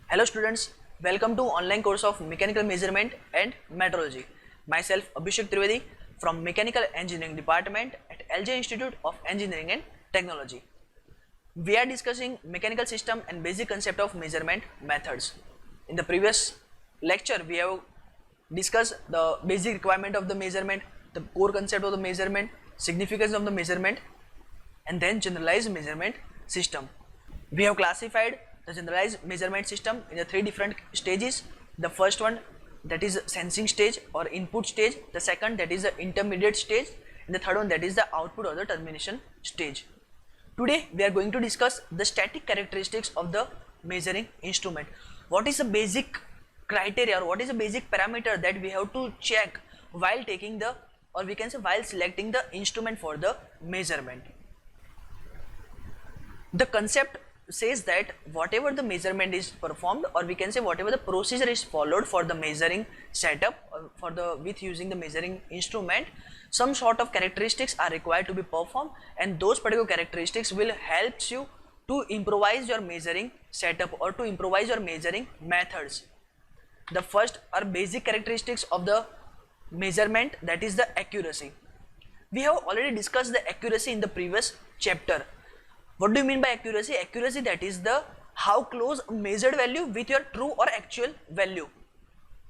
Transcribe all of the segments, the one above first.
Hello students, welcome to online course of Mechanical Measurement and Metrology. Myself Abhishek Trivedi from Mechanical Engineering Department at LJ Institute of Engineering and Technology. We are discussing mechanical system and basic concept of measurement methods. In the previous lecture, we have discussed the basic requirement of the measurement, the core concept of the measurement, significance of the measurement, and then generalized measurement system. We have classified the generalized measurement system in the three different stages. The first one, that is sensing stage or input stage. The second, that is the intermediate stage, and the third one, that is the output or the termination stage. Today we are going to discuss the static characteristics of the measuring instrument. What is the basic criteria or what is the basic parameter that we have to check while taking the, or we can say while selecting the instrument for the measurement. The concept says that whatever the measurement is performed, or we can say whatever the procedure is followed for the measuring setup or for the with using the measuring instrument, some sort of characteristics are required to be performed, and those particular characteristics will help you to improvise your measuring setup or to improvise your measuring methods. The first are basic characteristics of the measurement, that is the accuracy. We have already discussed the accuracy in the previous chapter. What do you mean by accuracy? Accuracy, that is the how close a measured value with your true or actual value.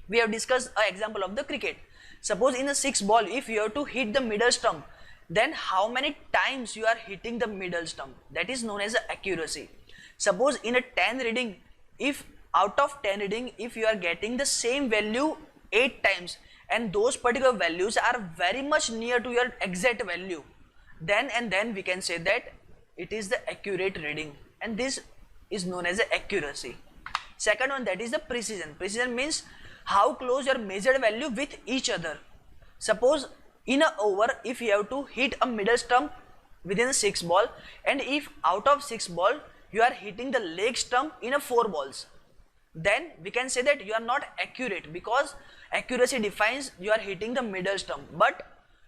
We have discussed an example of the cricket. Suppose in a 6 ball, if you have to hit the middle stump, then how many times you are hitting the middle stump, that is known as accuracy. Suppose in a 10 reading, if out of 10 reading, if you are getting the same value 8 times and those particular values are very much near to your exact value, then we can say that it is the accurate reading, and this is known as the accuracy. Second one, that is the precision. Precision means how close your measured value with each other. Suppose in a over, if you have to hit a middle stump within a 6 ball, and if out of 6 ball you are hitting the leg stump in a 4 balls, then we can say that you are not accurate, because accuracy defines you are hitting the middle stump, but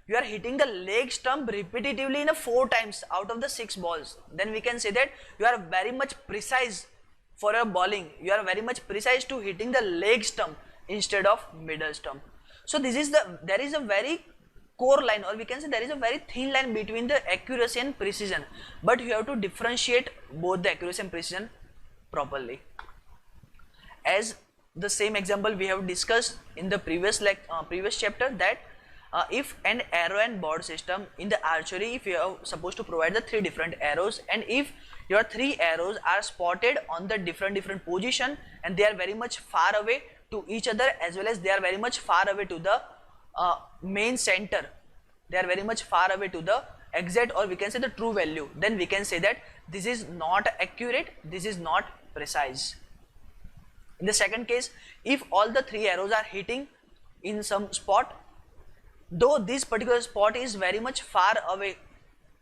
you are hitting the leg stump repetitively in a 4 times out of the 6 balls, then we can say that you are very much precise for your bowling. You are very much precise to hitting the leg stump instead of middle stump. So this is there is a very core line, or we can say there is a very thin line between the accuracy and precision, but you have to differentiate both the accuracy and precision properly. As the same example we have discussed in the previous chapter, that if an arrow and board system in the archery, if you are supposed to provide the 3 different arrows, and if your 3 arrows are spotted on the different position and they are very much far away to each other, as well as they are very much far away to the main center, they are very much far away to the exact, or we can say the true value, then we can say that this is not accurate, this is not precise. In the second case, if all the 3 arrows are hitting in some spot, though this particular spot is very much far away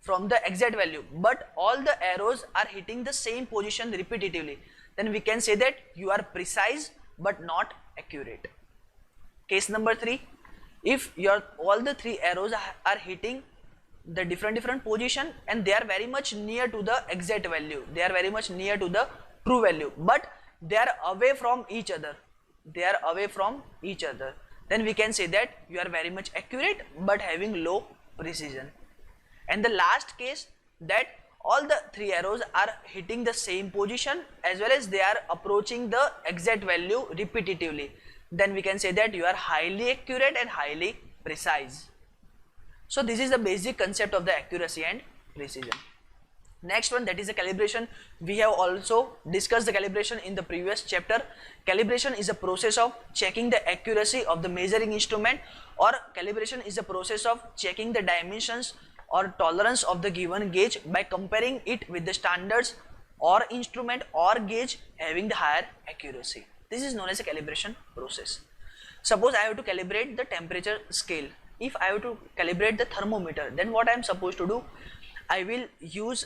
from the exact value, but all the arrows are hitting the same position repetitively, then we can say that you are precise but not accurate. Case number 3, if all the 3 arrows are hitting the different position and they are very much near to the exact value, they are very much near to the true value, but they are away from each other, then we can say that you are very much accurate but having low precision. And the last case, that all the 3 arrows are hitting the same position as well as they are approaching the exact value repetitively, then we can say that you are highly accurate and highly precise. So this is the basic concept of the accuracy and precision. Next one, that is the calibration. We have also discussed the calibration in the previous chapter. Calibration is a process of checking the accuracy of the measuring instrument, or calibration is a process of checking the dimensions or tolerance of the given gauge by comparing it with the standards or instrument or gauge having the higher accuracy. This is known as a calibration process. Suppose I have to calibrate the temperature scale. If I have to calibrate the thermometer, then what I am supposed to do? I will use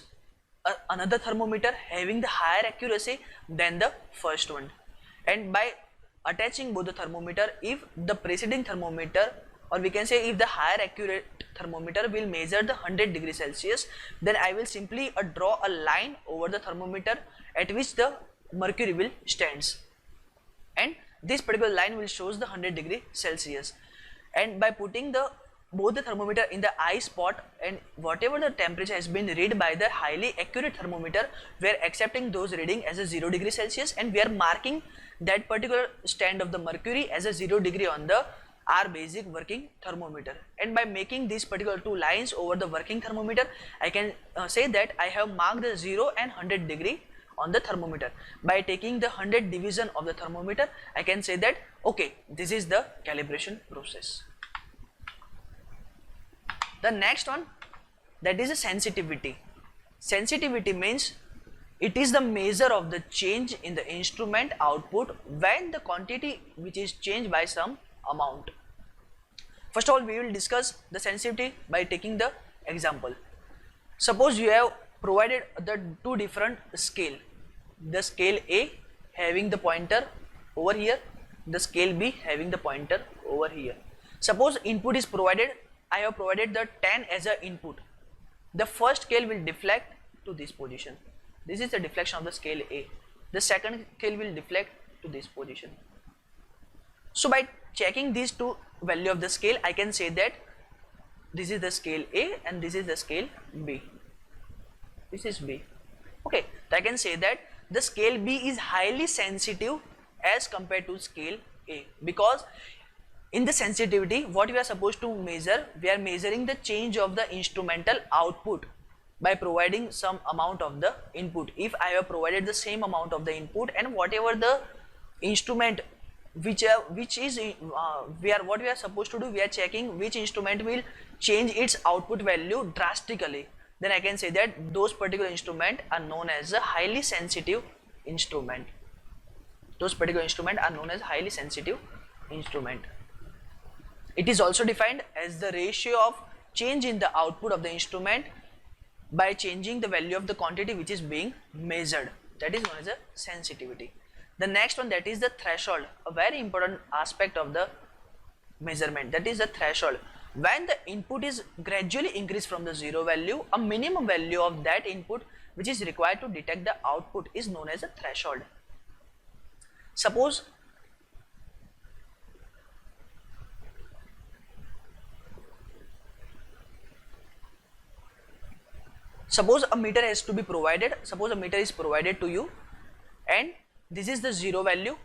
another thermometer having the higher accuracy than the first one, and by attaching both the thermometer, if the preceding thermometer, or we can say if the higher accurate thermometer will measure the 100 degrees Celsius, then I will simply draw a line over the thermometer at which the mercury will stands. and this particular line will shows the 100 degree Celsius. And by putting the both the thermometer in the eye spot, and whatever the temperature has been read by the highly accurate thermometer, we are accepting those reading as a 0 degree Celsius, and we are marking that particular stand of the mercury as a 0 degree on the our basic working thermometer. And by making these particular two lines over the working thermometer, I can say that I have marked the 0 and 100 degree on the thermometer. By taking the 100 division of the thermometer, I can say that okay, this is the calibration process. The next one, that is a sensitivity. Sensitivity means it is the measure of the change in the instrument output when the quantity which is changed by some amount. First of all, we will discuss the sensitivity by taking the example. Suppose you have provided the two different scale, the scale A having the pointer over here, the scale B having the pointer over here. Suppose input is provided, I have provided the 10 as a input. The first scale will deflect to this position. This is the deflection of the scale A. The second scale will deflect to this position. So by checking these two value of the scale, I can say that this is the scale A and this is the scale B. This is B. Okay, so I can say that the scale B is highly sensitive as compared to scale A, because in the sensitivity, what we are supposed to measure, we are measuring the change of the instrumental output by providing some amount of the input. If I have provided the same amount of the input, and whatever the instrument what we are supposed to do, we are checking which instrument will change its output value drastically, then I can say that those particular instrument are known as a highly sensitive instrument. Those particular instrument are known as highly sensitive instrument. It is also defined as the ratio of change in the output of the instrument by changing the value of the quantity which is being measured. That is known as a sensitivity. The next one, that is the threshold, a very important aspect of the measurement, that is the threshold. When the input is gradually increased from the 0 value, a minimum value of that input which is required to detect the output is known as a threshold. Suppose a meter has to be provided, suppose a meter is provided to you and this is the 0 value.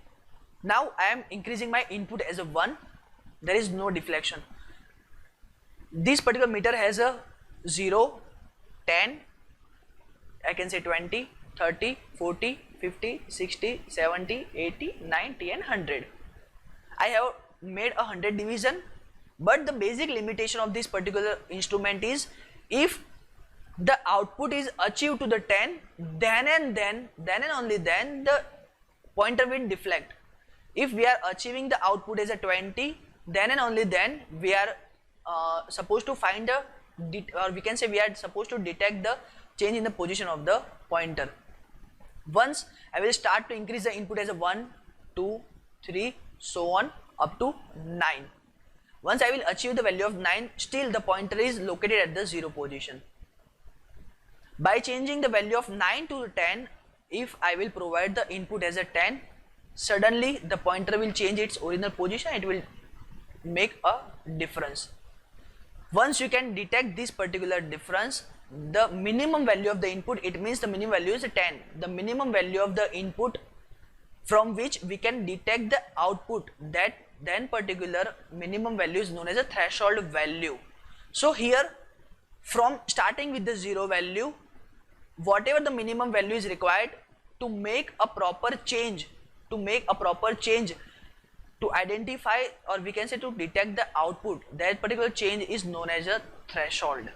Now I am increasing my input as a 1, there is no deflection. This particular meter has a 0, 10, I can say 20, 30, 40, 50, 60, 70, 80, 90 and 100. I have made a 100 division, but the basic limitation of this particular instrument is if the output is achieved to the 10, then and only then the pointer will deflect. If we are achieving the output as a 20, then and only then we are supposed to find a, or we can say we are supposed to detect the change in the position of the pointer. Once I will start to increase the input as a 1, 2, 3, so on up to 9. Once I will achieve the value of 9, still the pointer is located at the 0 position. By changing the value of 9 to 10, if I will provide the input as a 10, suddenly the pointer will change its original position, it will make a difference. Once you can detect this particular difference, the minimum value of the input, it means the minimum value is 10. The minimum value of the input from which we can detect the output, that then particular minimum value is known as a threshold value. So here, from starting with the 0 value, whatever the minimum value is required to make a proper change, to identify, or we can say to detect the output, that particular change is known as a threshold.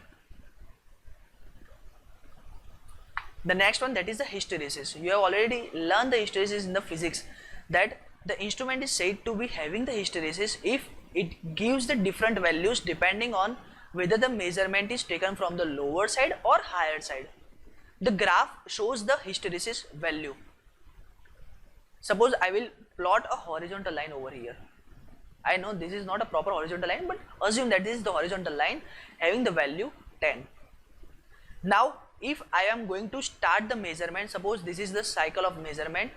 The next one, that is the hysteresis. You have already learned the hysteresis in the physics, that the instrument is said to be having the hysteresis if it gives the different values depending on whether the measurement is taken from the lower side or higher side. The graph shows the hysteresis value. Suppose I will plot a horizontal line over here. I know this is not a proper horizontal line, but assume that this is the horizontal line having the value 10. Now if I am going to start the measurement, suppose this is the cycle of measurement,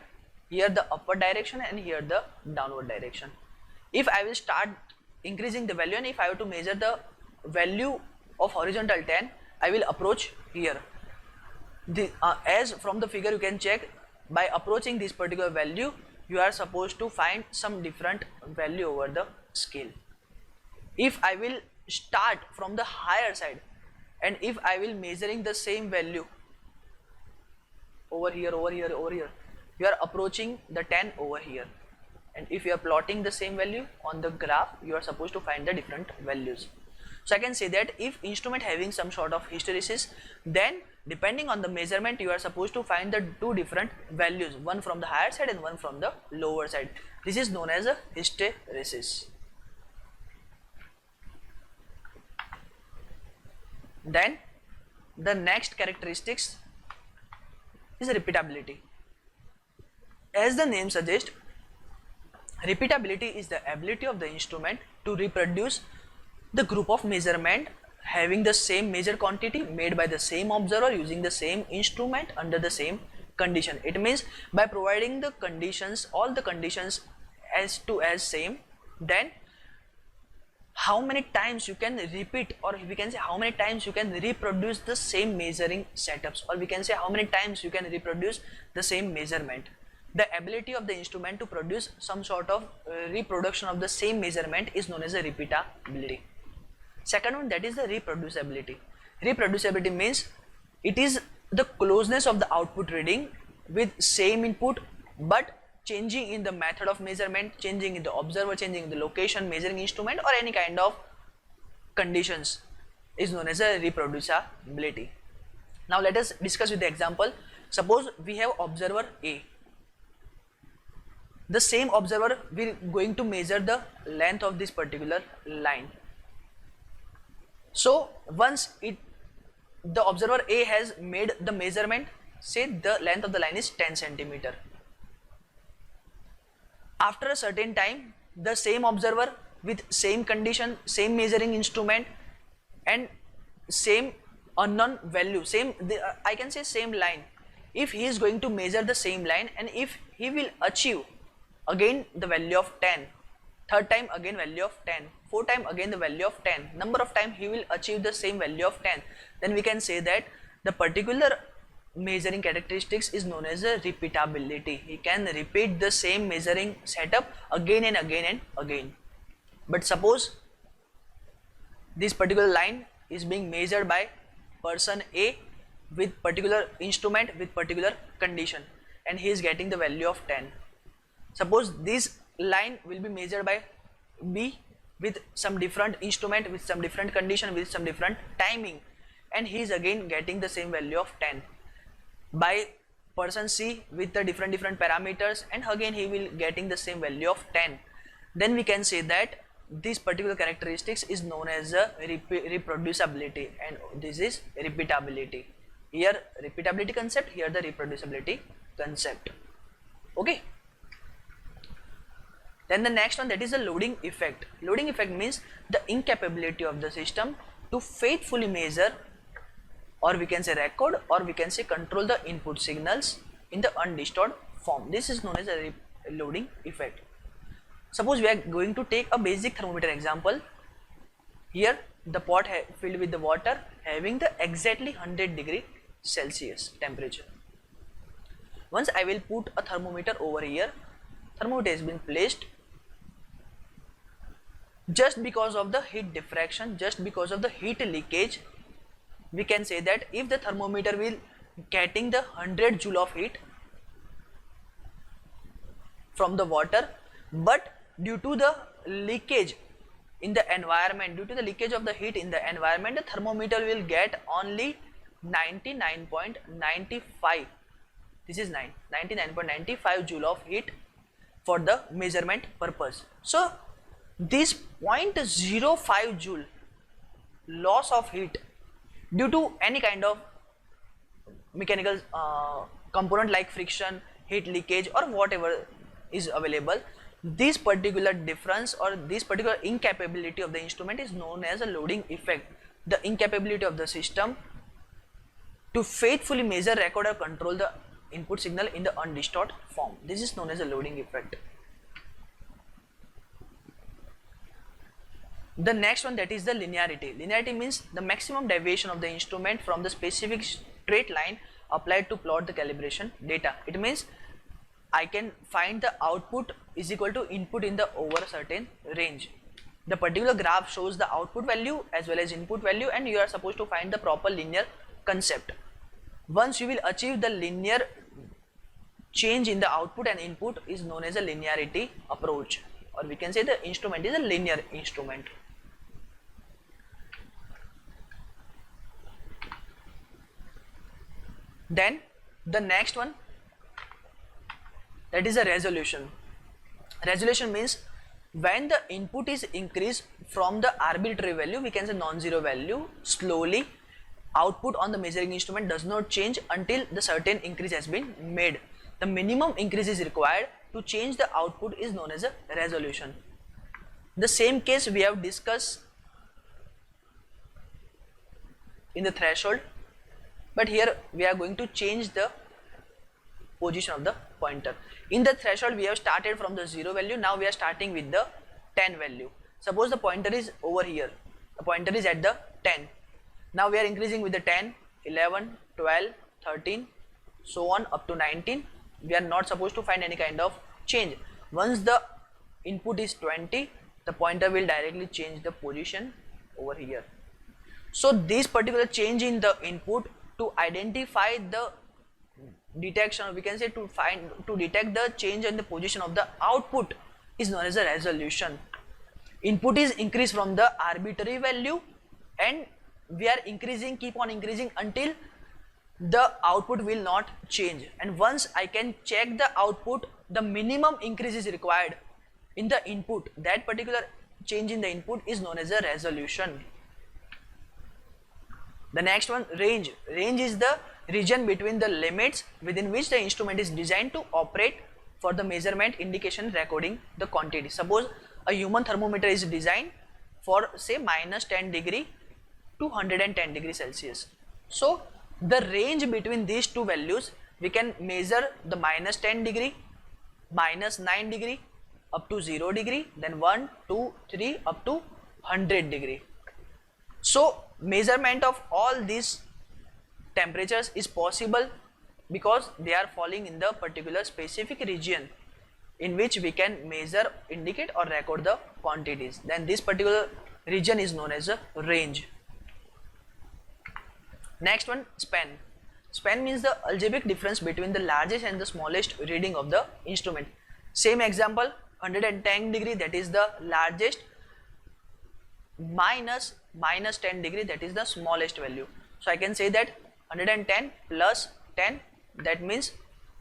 here the upward direction and here the downward direction. If I will start increasing the value and if I have to measure the value of horizontal 10, I will approach here. As from the figure you can check, by approaching this particular value you are supposed to find some different value over the scale. If I will start from the higher side and if I will measuring the same value over here, you are approaching the 10 over here, and if you are plotting the same value on the graph, you are supposed to find the different values. So I can say that if instrument having some sort of hysteresis, then depending on the measurement you are supposed to find the two different values, one from the higher side and one from the lower side. This is known as a hysteresis. Then the next characteristics is repeatability. As the name suggests, repeatability is the ability of the instrument to reproduce the group of measurement having the same measured quantity made by the same observer using the same instrument under the same condition. It means by providing the conditions, all the conditions as same, then how many times you can repeat, or we can say how many times you can reproduce the same measuring setups, or we can say how many times you can reproduce the same measurement. The ability of the instrument to produce some sort of reproduction of the same measurement is known as a repeatability. Second one, that is the reproducibility. Reproducibility means it is the closeness of the output reading with same input but changing in the method of measurement, changing in the observer, changing in the location, measuring instrument, or any kind of conditions is known as a reproducibility. Now let us discuss with the example. Suppose we have observer A. The same observer will going to measure the length of this particular line. So once the observer A has made the measurement, say the length of the line is 10 centimeter. After a certain time, the same observer with same condition, same measuring instrument and same unknown value, I can say same line, if he is going to measure the same line and if he will achieve again the value of 10, third time again value of 10, fourth time again the value of 10, number of time he will achieve the same value of 10, then we can say that the particular measuring characteristics is known as a repeatability. He can repeat the same measuring setup again and again and again. But suppose this particular line is being measured by person A with particular instrument with particular condition and he is getting the value of 10. Suppose this line will be measured by B with some different instrument, with some different condition, with some different timing, and he is again getting the same value of 10. By person C with the different parameters, and again he will getting the same value of 10. Then we can say that this particular characteristics is known as a reproducibility, and this is repeatability. Here repeatability concept, here the reproducibility concept. Okay. Then the next one, that is the loading effect. Loading effect means the incapability of the system to faithfully measure, or we can say record, or we can say control the input signals in the undistorted form. This is known as a loading effect. Suppose we are going to take a basic thermometer example. Here the pot filled with the water having the exactly 100 degree Celsius temperature. Once I will put a thermometer over here, thermometer has been placed. Just because of the heat diffraction, just because of the heat leakage, we can say that if the thermometer will getting the 100 joule of heat from the water, but due to the leakage in the environment, due to the leakage of the heat in the environment, the thermometer will get only 99.95, this is 99.95 joule of heat for the measurement purpose. So this 0.05 joule loss of heat due to any kind of mechanical component like friction, heat leakage, or whatever is available, this particular difference or this particular incapability of the instrument is known as a loading effect. The incapability of the system to faithfully measure, record, or control the input signal in the undistorted form. This is known as a loading effect. The next one, that is the linearity. Linearity means the maximum deviation of the instrument from the specific straight line applied to plot the calibration data. It means I can find the output is equal to input in the over a certain range. The particular graph shows the output value as well as input value, and you are supposed to find the proper linear concept. Once you will achieve the linear change in the output and input is known as a linearity approach, or we can say the instrument is a linear instrument. Then the next one, that is a resolution. Resolution means when the input is increased from the arbitrary value, we can say non-zero value, slowly output on the measuring instrument does not change until the certain increase has been made. The minimum increase is required to change the output is known as a resolution. The same case we have discussed in the threshold, but here we are going to change the position of the pointer. In the threshold we have started from the 0 value, now we are starting with the 10 value. Suppose the pointer is over here, the pointer is at the 10. Now we are increasing with the 10, 11, 12, 13, so on up to 19. We are not supposed to find any kind of change. Once the input is 20, the pointer will directly change the position over here. So this particular change in the input to identify the detection, we can say to detect the change in the position of the output is known as a resolution. Input is increased from the arbitrary value and we are increasing, keep on increasing until the output will not change, and once I can check the output, the minimum increase is required in the input. That particular change in the input is known as a resolution. The next one, range. Range is the region between the limits within which the instrument is designed to operate for the measurement, indication, recording the quantity. Suppose a human thermometer is designed for say -10 degree to 110 degree Celsius. So the range between these two values, we can measure the -10 degree, -9 degree up to 0 degree, then 1, 2, 3 up to 100 degree. So measurement of all these temperatures is possible because they are falling in the particular specific region in which we can measure, indicate or record the quantities. Then this particular region is known as a range. Next one, span. Span means the algebraic difference between the largest and the smallest reading of the instrument. Same example, 110 degree, that is the largest, minus -10 degree, that is the smallest value. So I can say that 110 plus 10, that means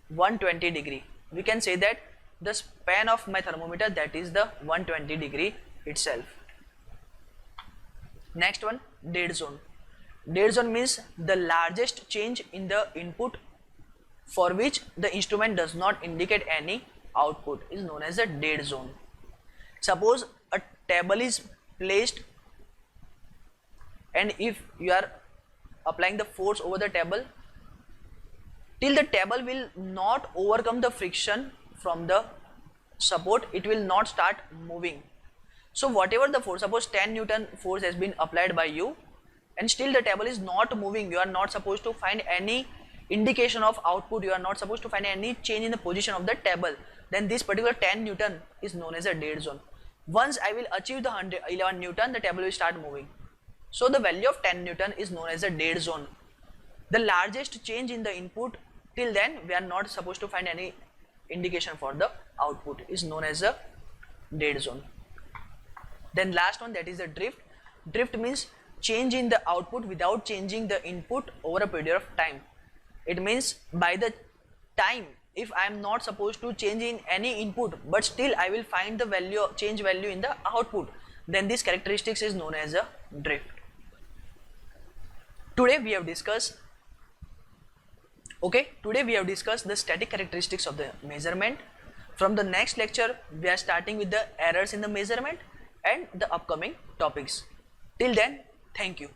120 degree. We can say that the span of my thermometer, that is the 120 degree itself. Next one, dead zone. Dead zone means the largest change in the input for which the instrument does not indicate any output is known as a dead zone. Suppose a table is placed and if you are applying the force over the table, till the table will not overcome the friction from the support, it will not start moving. So whatever the force, suppose 10 Newton force has been applied by you and still the table is not moving, you are not supposed to find any indication of output, you are not supposed to find any change in the position of the table, then this particular 10 Newton is known as a dead zone. Once I will achieve the 11 Newton, the table will start moving. So the value of 10 Newton is known as a dead zone. The largest change in the input, till then we are not supposed to find any indication for the output, is known as a dead zone. Then last one, that is a drift. Drift means change in the output without changing the input over a period of time. It means by the time, if I am not supposed to change in any input but still I will find the value, change value in the output, then this characteristics is known as a drift. Today we have discussed the static characteristics of the measurement. From the next lecture we are starting with the errors in the measurement and the upcoming topics. Till then, thank you.